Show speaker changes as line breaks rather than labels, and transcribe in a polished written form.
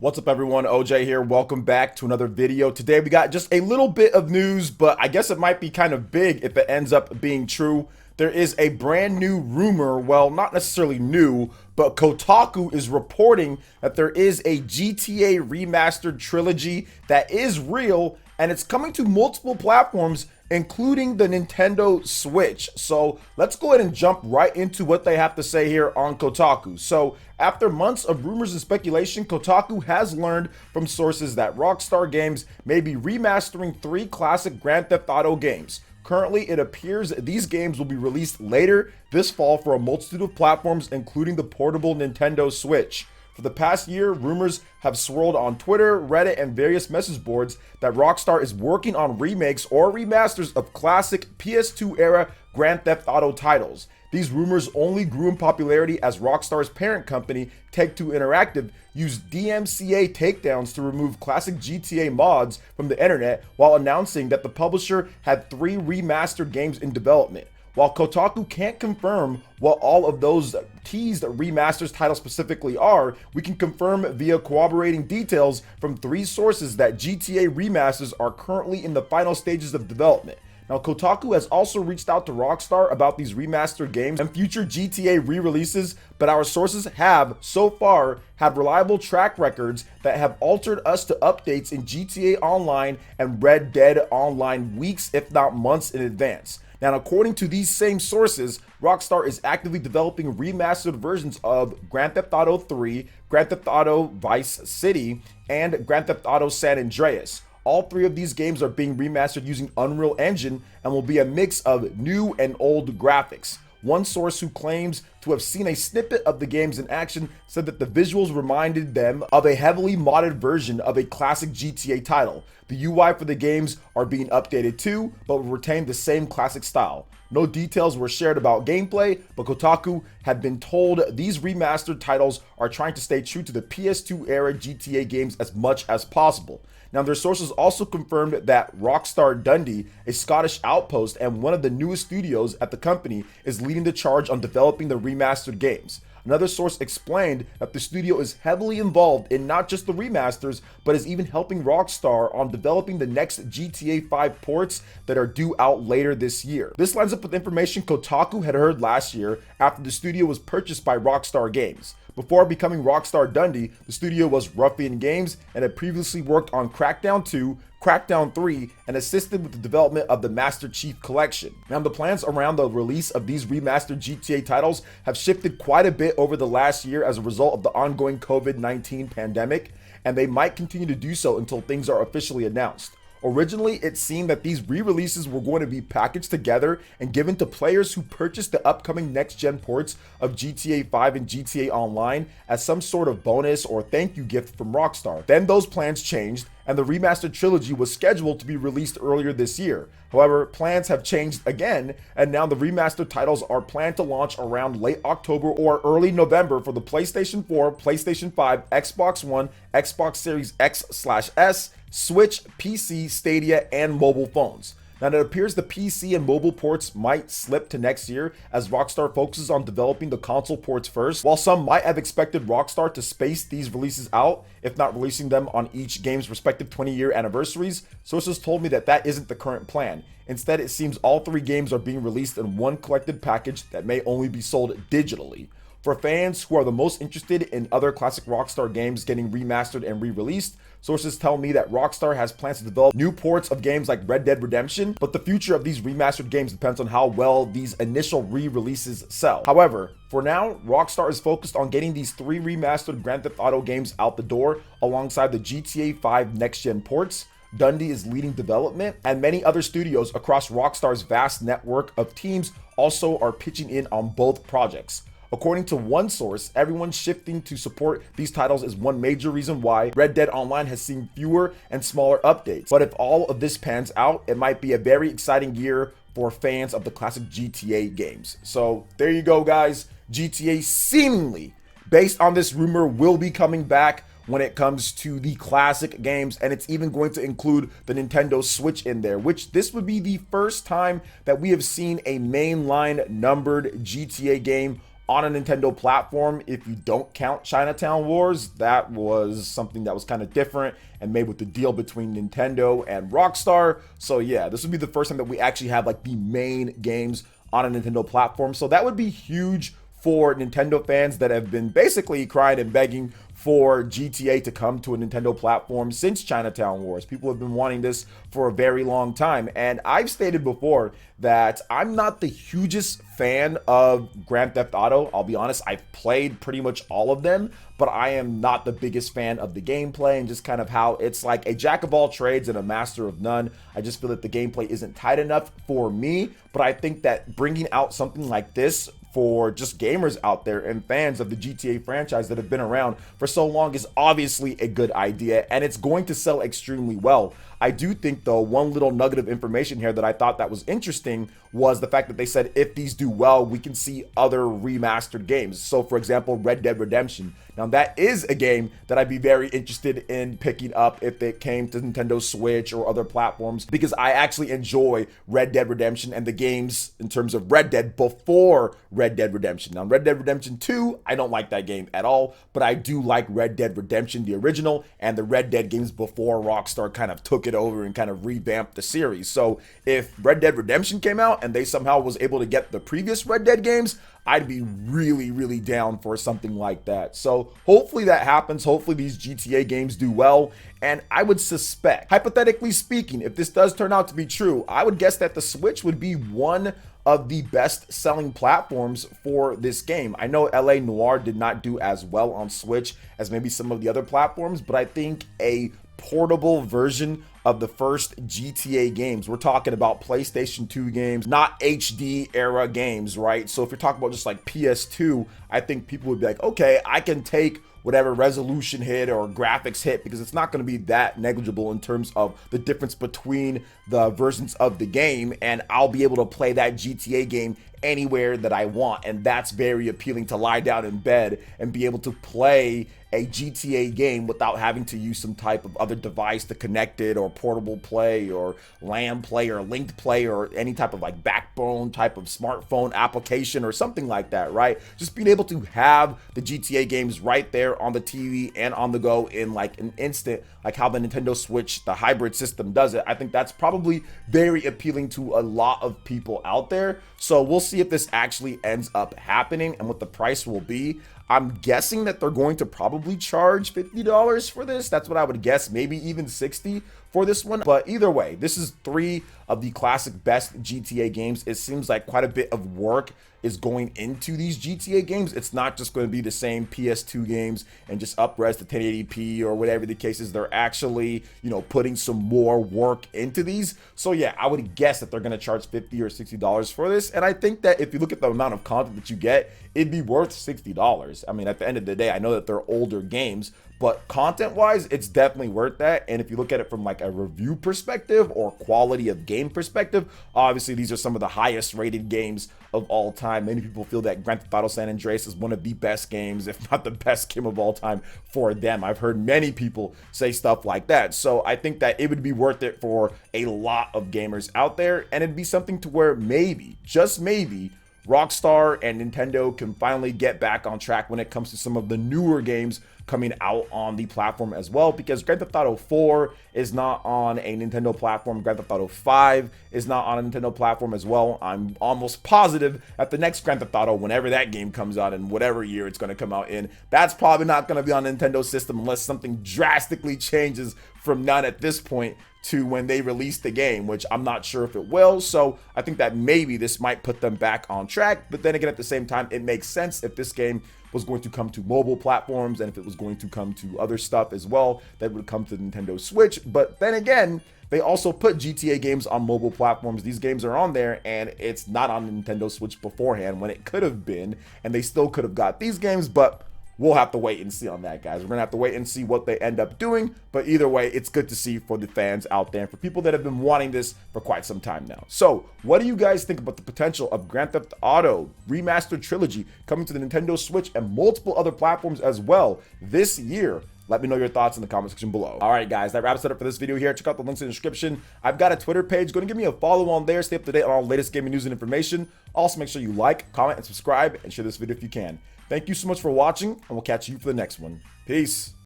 What's up everyone, OJ here. Welcome back to another video. Today we got just a little bit of news, but I guess it might be kind of big if it ends up being true. There is a brand new rumor, well, not necessarily new, but Kotaku is reporting that there is a GTA Remastered Trilogy that is real and it's coming to multiple platforms, including the Nintendo Switch. So let's go ahead and jump right into what they have to say here on Kotaku. So after months of rumors and speculation, Kotaku has learned from sources that Rockstar Games may be remastering 3 classic Grand Theft Auto games. Currently, it appears these games will be released later this fall for a multitude of platforms, including the portable Nintendo Switch. For the past year, rumors have swirled on Twitter, Reddit, and various message boards that Rockstar is working on remakes or remasters of classic PS2 era Grand Theft Auto titles. These rumors only grew in popularity as Rockstar's parent company, Take-Two Interactive, used DMCA takedowns to remove classic GTA mods from the internet while announcing that the publisher had 3 remastered games in development. While Kotaku can't confirm what all of those teased remasters titles specifically are, we can confirm via corroborating details from 3 sources that GTA remasters are currently in the final stages of development. Now, Kotaku has also reached out to Rockstar about these remastered games and future GTA re-releases, but our sources have, so far, had reliable track records that have altered us to updates in GTA Online and Red Dead Online weeks, if not months in advance. Now, according to these same sources, Rockstar is actively developing remastered versions of Grand Theft Auto 3, Grand Theft Auto Vice City, and Grand Theft Auto San Andreas. All 3 of these games are being remastered using Unreal Engine and will be a mix of new and old graphics. One source who claims to have seen a snippet of the games in action said that the visuals reminded them of a heavily modded version of a classic GTA title. The UI for the games are being updated too, but will retain the same classic style. No details were shared about gameplay, but Kotaku had been told these remastered titles are trying to stay true to the PS2 era GTA games as much as possible. Now, their sources also confirmed that Rockstar Dundee, a Scottish outpost and one of the newest studios at the company, is leading the charge on developing the remastered games. Another source explained that the studio is heavily involved in not just the remasters, but is even helping Rockstar on developing the next GTA 5 ports that are due out later this year. This lines up with information Kotaku had heard last year after the studio was purchased by Rockstar Games. Before becoming Rockstar Dundee, the studio was Ruffian Games and had previously worked on Crackdown 2, Crackdown 3, and assisted with the development of the Master Chief Collection. Now, the plans around the release of these remastered GTA titles have shifted quite a bit over the last year as a result of the ongoing COVID-19 pandemic, and they might continue to do so until things are officially announced. Originally, it seemed that these re-releases were going to be packaged together and given to players who purchased the upcoming next-gen ports of GTA 5 and GTA Online as some sort of bonus or thank you gift from Rockstar. Then those plans changed, and the Remastered Trilogy was scheduled to be released earlier this year. However, plans have changed again, and now the remastered titles are planned to launch around late October or early November for the PlayStation 4, PlayStation 5, Xbox One, Xbox Series X/S, Switch, PC, Stadia, and mobile phones. Now, it appears the PC and mobile ports might slip to next year as Rockstar focuses on developing the console ports first. While some might have expected Rockstar to space these releases out, if not releasing them on each game's respective 20-year anniversaries, sources told me that that isn't the current plan. Instead, it seems all 3 games are being released in one collected package that may only be sold digitally. For fans who are the most interested in other classic Rockstar games getting remastered and re-released, sources tell me that Rockstar has plans to develop new ports of games like Red Dead Redemption, but the future of these remastered games depends on how well these initial re-releases sell. However, for now, Rockstar is focused on getting these 3 remastered Grand Theft Auto games out the door alongside the GTA 5 next-gen ports. Dundee is leading development, and many other studios across Rockstar's vast network of teams also are pitching in on both projects. According to one source, everyone shifting to support these titles is one major reason why Red Dead Online has seen fewer and smaller updates. But if all of this pans out, it might be a very exciting year for fans of the classic GTA games. So there you go, guys. GTA seemingly, based on this rumor, will be coming back when it comes to the classic games, and it's even going to include the Nintendo Switch in there, which this would be the first time that we have seen a mainline numbered GTA game on a Nintendo platform, if you don't count Chinatown Wars. That was something that was kind of different and made with the deal between Nintendo and Rockstar. So yeah, this would be the first time that we actually have like the main games on a Nintendo platform. So that would be huge for Nintendo fans that have been basically crying and begging for GTA to come to a Nintendo platform since Chinatown Wars. People have been wanting this for a very long time. And I've stated before that I'm not the hugest fan of Grand Theft Auto. I'll be honest, I've played pretty much all of them, but I am not the biggest fan of the gameplay and just kind of how it's like a jack of all trades and a master of none. I just feel that the gameplay isn't tight enough for me, but I think that bringing out something like this for just gamers out there and fans of the GTA franchise that have been around for so long is obviously a good idea, and it's going to sell extremely well. I do think, though, one little nugget of information here that I thought that was interesting was the fact that they said if these do well, we can see other remastered games. So, for example, Red Dead Redemption. Now, that is a game that I'd be very interested in picking up if it came to Nintendo Switch or other platforms, because I actually enjoy Red Dead Redemption and the games in terms of Red Dead before Red Dead Redemption. Now, Red Dead Redemption 2, I don't like that game at all, but I do like Red Dead Redemption, the original, and the Red Dead games before Rockstar kind of took it over and kind of revamped the series. So if Red Dead Redemption came out and they somehow was able to get the previous Red Dead games, I'd be really, really down for something like that. So hopefully that happens. Hopefully these GTA games do well. And I would suspect, hypothetically speaking, if this does turn out to be true, I would guess that the Switch would be one of the best selling platforms for this game. I know LA Noire did not do as well on Switch as maybe some of the other platforms, but I think a portable version of the first GTA games, we're talking about PlayStation 2 games, not HD era games, right? So if you're talking about just like PS2, I think people would be like, okay, I can take whatever resolution hit or graphics hit, because it's not going to be that negligible in terms of the difference between the versions of the game, and I'll be able to play that GTA game anywhere that I want. And that's very appealing, to lie down in bed and be able to play a GTA game without having to use some type of other device to connect it, or portable play, or LAN play, or linked play, or any type of like backbone type of smartphone application or something like that, right? Just being able to have the GTA games right there on the TV and on the go in like an instant, like how the Nintendo Switch, the hybrid system, does it. I think that's probably very appealing to a lot of people out there. So we'll see if this actually ends up happening and what the price will be. I'm guessing that they're going to probably charge $50 for this. That's what I would guess, maybe even $60 for this one. But either way, this is 3 of the classic best GTA games. It seems like quite a bit of work is going into these GTA games. It's not just going to be the same PS2 games and just up-res to 1080p or whatever the case is. They're actually, putting some more work into these. So yeah, I would guess that they're going to charge $50 or $60 for this. And I think that if you look at the amount of content that you get, it'd be worth $60. I mean, at the end of the day, I know that they're older games, but content-wise, it's definitely worth that. And if you look at it from like a review perspective or quality of game perspective, obviously these are some of the highest rated games of all time. Many people feel that Grand Theft Auto San Andreas is one of the best games, if not the best game of all time for them. I've heard many people say stuff like that. So I think that it would be worth it for a lot of gamers out there. And it'd be something to where maybe, just maybe, Rockstar and Nintendo can finally get back on track when it comes to some of the newer games coming out on the platform as well, because Grand Theft Auto 4 is not on a Nintendo platform. Grand Theft Auto 5 is not on a Nintendo platform as well. I'm almost positive that the next Grand Theft Auto, whenever that game comes out in whatever year it's going to come out in, that's probably not going to be on a Nintendo system unless something drastically changes from none at this point to when they release the game, which I'm not sure if it will. So I think that maybe this might put them back on track. But then again, at the same time, it makes sense if this game was going to come to mobile platforms and if it was going to come to other stuff as well that would come to the Nintendo Switch. But then again, they also put GTA games on mobile platforms. These games are on there and it's not on the Nintendo Switch beforehand when it could have been, and they still could have got these games, but we'll have to wait and see on that, guys. We're going to have to wait and see what they end up doing. But either way, it's good to see for the fans out there and for people that have been wanting this for quite some time now. So what do you guys think about the potential of Grand Theft Auto Remastered Trilogy coming to the Nintendo Switch and multiple other platforms as well this year? Let me know your thoughts in the comment section below. All right, guys, that wraps it up for this video here. Check out the links in the description. I've got a Twitter page. Go and give me a follow on there. Stay up to date on all the latest gaming news and information. Also, make sure you like, comment, and subscribe, and share this video if you can. Thank you so much for watching, and we'll catch you for the next one. Peace.